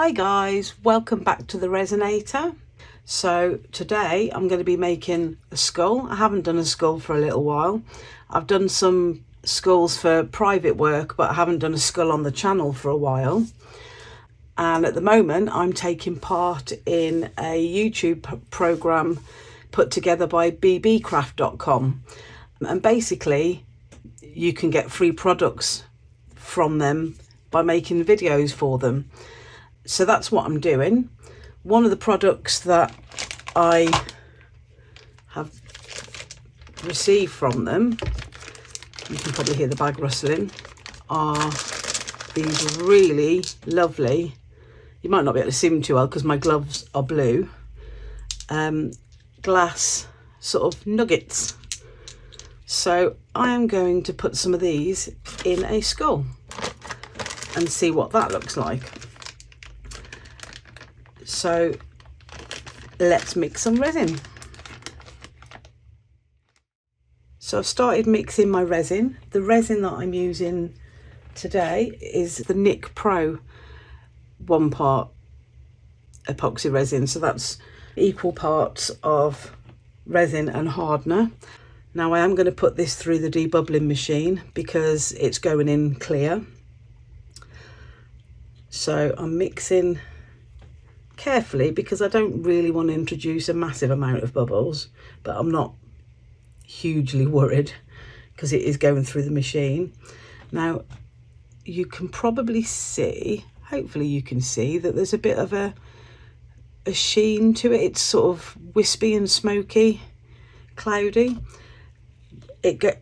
Hi guys, welcome back to the Resinator. So today I'm going to be making a skull. I haven't done a skull for a little while. I've done some skulls for private work, but I haven't done a skull on the channel for a while. And at the moment I'm taking part in a YouTube program put together by Beebeecraft.com. And basically you can get free products from them by making videos for them. So that's what I'm doing. One of the products that I have received from them, you can probably hear the bag rustling, are these really lovely, you might not be able to see them too well because my gloves are blue, glass sort of nuggets. So I am going to put some of these in a skull and see what that looks like. So let's mix some resin. So I've started mixing my resin. The resin that I'm using today is the Nick Pro 1 part epoxy resin. So that's equal parts of resin and hardener. Now I am going to put this through the debubbling machine because it's going in clear. So I'm mixing carefully because I don't really want to introduce a massive amount of bubbles, but I'm not hugely worried because it is going through the machine. Now you can probably see, hopefully you can see, that there's a bit of a sheen to it. It's sort of wispy and smoky, cloudy.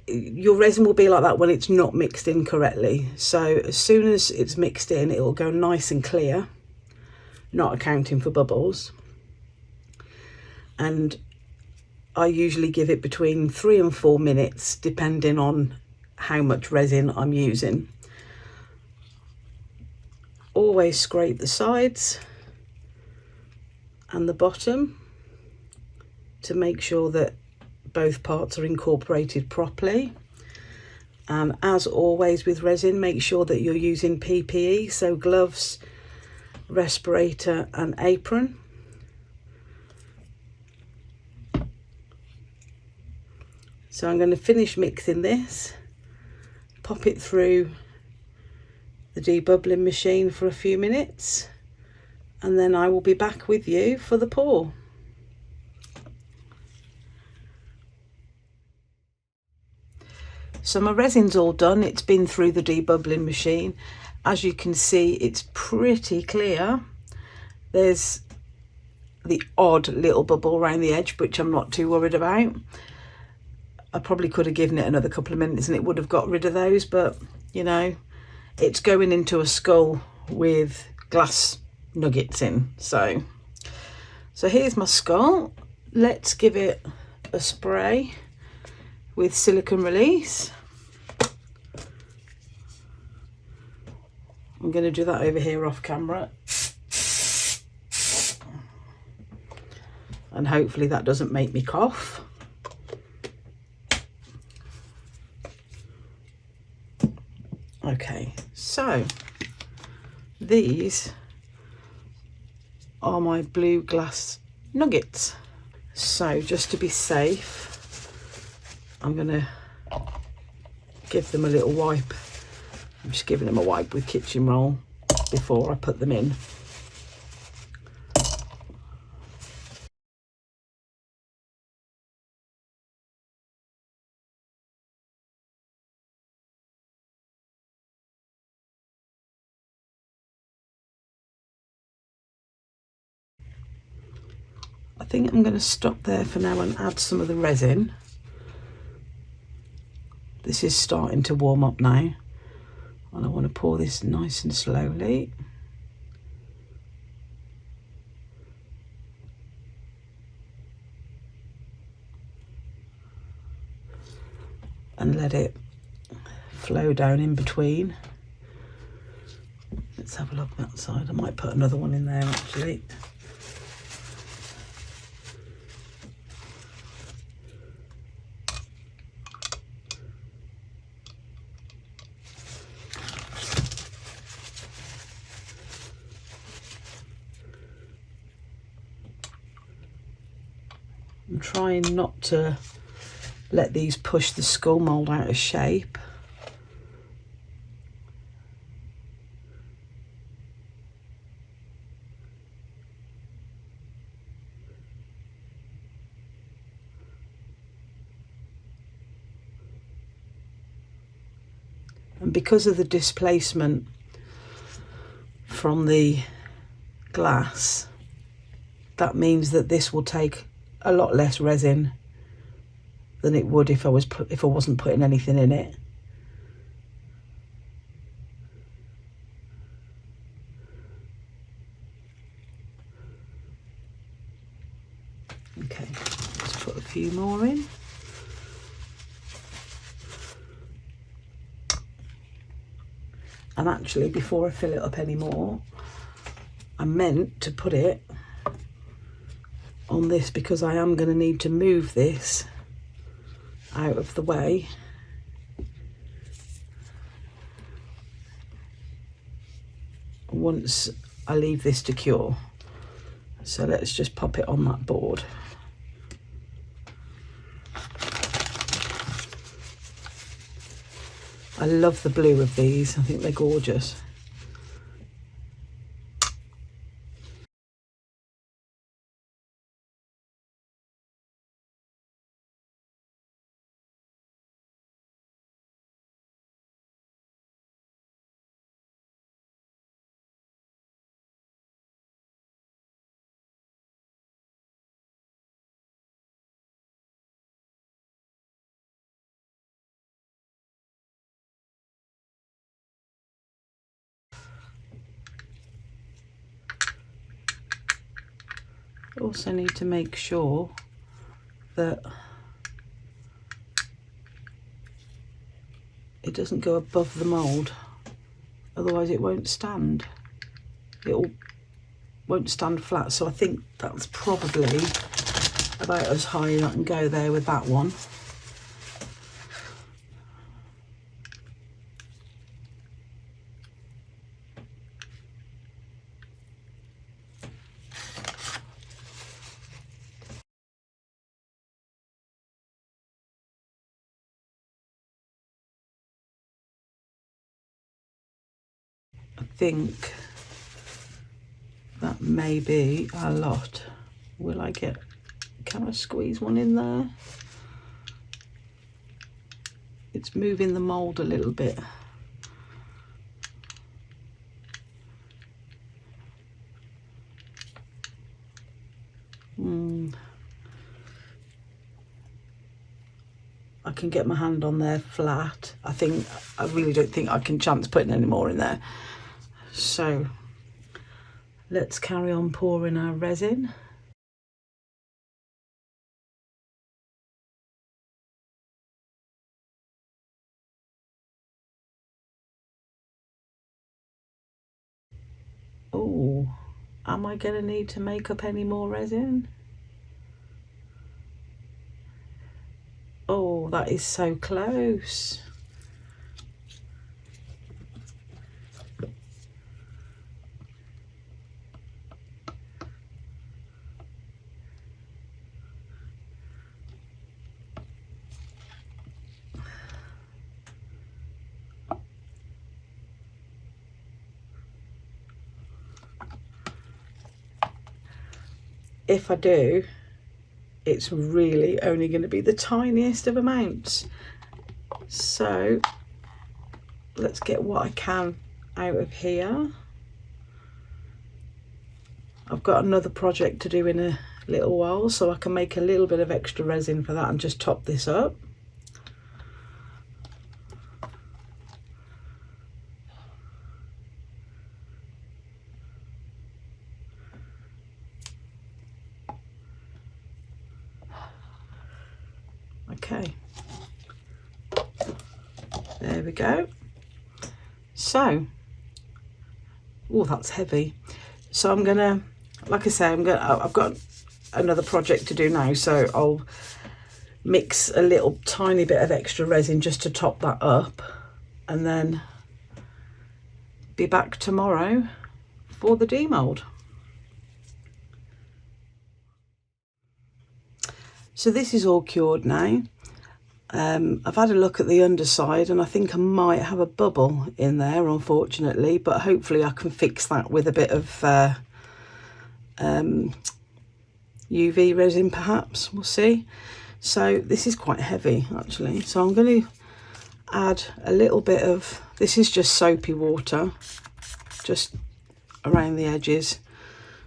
Your resin will be like that when it's not mixed in correctly. So as soon as it's mixed in, it will go nice and clear, not accounting for bubbles. And I usually give it between 3 and 4 minutes depending on how much resin I'm using. Always scrape the sides and the bottom to make sure that both parts are incorporated properly. And as always with resin, make sure that you're using PPE, so gloves, respirator and apron. So I'm going to finish mixing this, pop it through the debubbling machine for a few minutes, and then I will be back with you for the pour. So my resin's all done. It's been through the debubbling machine. As you can see, it's pretty clear. There's the odd little bubble around the edge, which I'm not too worried about. I probably could have given it another couple of minutes and it would have got rid of those, but you know, it's going into a skull with glass nuggets in. So here's my skull. Let's give it a spray with silicone release. I'm going to do that over here off camera, and hopefully that doesn't make me cough. Okay, so these are my blue glass nuggets. So just to be safe, I'm going to give them a little wipe. I'm just giving them a wipe with kitchen roll before I put them in. I think I'm going to stop there for now and add some of the resin. This is starting to warm up now, and I want to pour this nice and slowly. And let it flow down in between. Let's have a look that side. I might put another one in there actually. I'm trying not to let these push the skull mould out of shape. And because of the displacement from the glass, that means that this will take a lot less resin than it would if I wasn't putting anything in it. Okay, let's put a few more in. And actually, before I fill it up anymore, I meant to put it on this because I am going to need to move this out of the way. Once I leave this to cure. So let's just pop it on that board. I love the blue of these, I think they're gorgeous. Also need to make sure that it doesn't go above the mould, otherwise it won't stand. Won't stand flat, so I think that's probably about as high as I can go there with that one. I think that may be a lot. Can I squeeze one in there? It's moving the mould a little bit. I can get my hand on there flat. I really don't think I can chance putting any more in there. So let's carry on pouring our resin. Oh, am I going to need to make up any more resin? Oh, that is so close. If I do, it's really only going to be the tiniest of amounts. So let's get what I can out of here. I've got another project to do in a little while, so I can make a little bit of extra resin for that and just top this up. Okay, there we go. So, oh, that's heavy. So I'm gonna, like I say, I've got another project to do now, so I'll mix a little tiny bit of extra resin just to top that up, and then be back tomorrow for the demould. So this is all cured now. I've had a look at the underside and I think I might have a bubble in there, unfortunately, but hopefully I can fix that with a bit of UV resin perhaps, we'll see. So this is quite heavy actually, so I'm going to add a little bit of, this is just soapy water, just around the edges,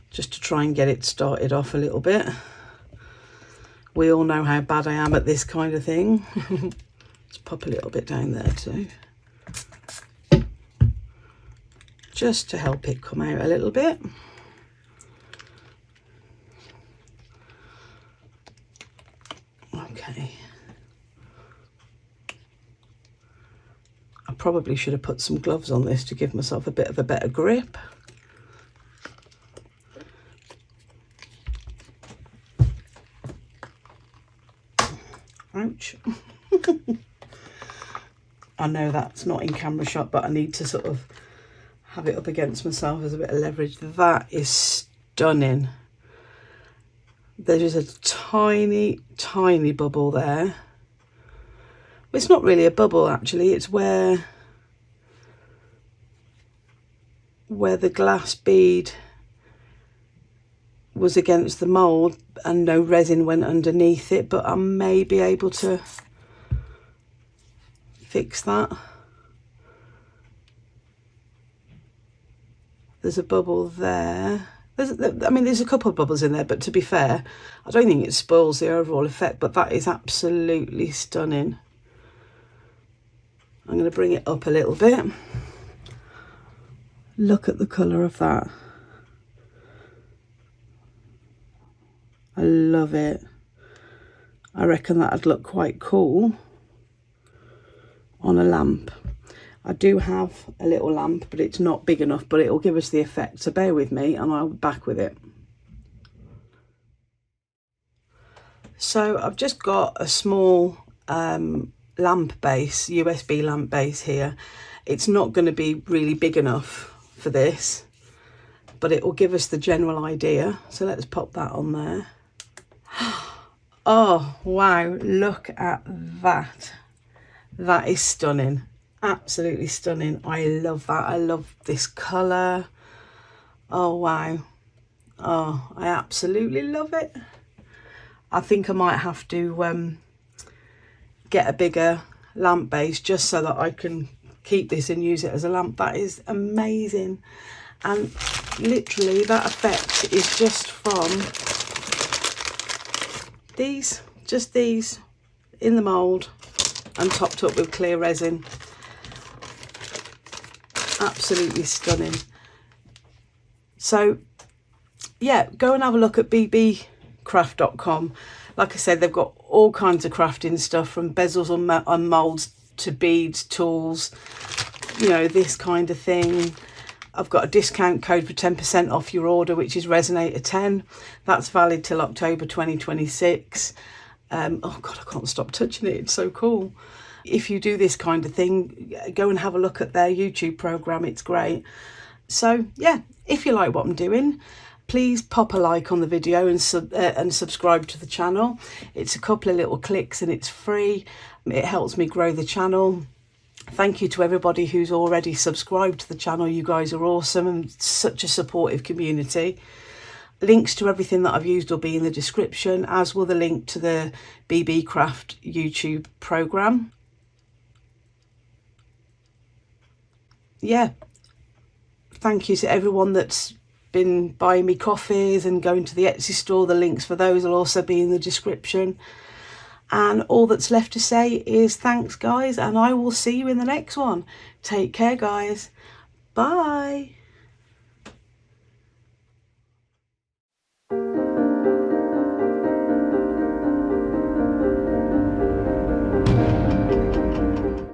just to try and get it started off a little bit. We all know how bad I am at this kind of thing. Let's pop a little bit down there too, just to help it come out a little bit. Okay. I probably should have put some gloves on this to give myself a bit of a better grip. Ouch. I know that's not in camera shot, but I need to sort of have it up against myself as a bit of leverage. That is stunning. There's a tiny, tiny bubble there. It's not really a bubble actually, it's where the glass bead was against the mould and no resin went underneath it, but I may be able to fix that. There's a bubble there. I mean, there's a couple of bubbles in there, but to be fair, I don't think it spoils the overall effect, but that is absolutely stunning. I'm going to bring it up a little bit. Look at the colour of that. I love it. I reckon that'd look quite cool on a lamp. I do have a little lamp, but it's not big enough, but it'll give us the effect, so bear with me and I'll be back with it. So I've just got a small lamp base, USB lamp base here. It's not going to be really big enough for this, but it will give us the general idea. So let's pop that on there. Oh wow, look at that. That is stunning, absolutely stunning. I love that. I love this colour. Oh wow. Oh, I absolutely love it. I think I might have to get a bigger lamp base just so that I can keep this and use it as a lamp. That is amazing. And literally that effect is just from these, just these in the mould and topped up with clear resin. Absolutely stunning. So yeah, go and have a look at beebeecraft.com. Like I said, they've got all kinds of crafting stuff, from bezels on moulds to beads, tools, you know, this kind of thing. I've got a discount code for 10% off your order, which is Resinator 10. That's valid till October 2026. Oh God, I can't stop touching it. It's so cool. If you do this kind of thing, go and have a look at their YouTube program. It's great. So yeah, if you like what I'm doing, please pop a like on the video and subscribe to the channel. It's a couple of little clicks and it's free. It helps me grow the channel. Thank you to everybody who's already subscribed to the channel. You guys are awesome and such a supportive community. Links to everything that I've used will be in the description, as will the link to the Beebeecraft YouTube program. Yeah, thank you to everyone that's been buying me coffees and going to the Etsy store. The links for those will also be in the description. And all that's left to say is thanks guys, and I will see you in the next one. Take care guys. Bye.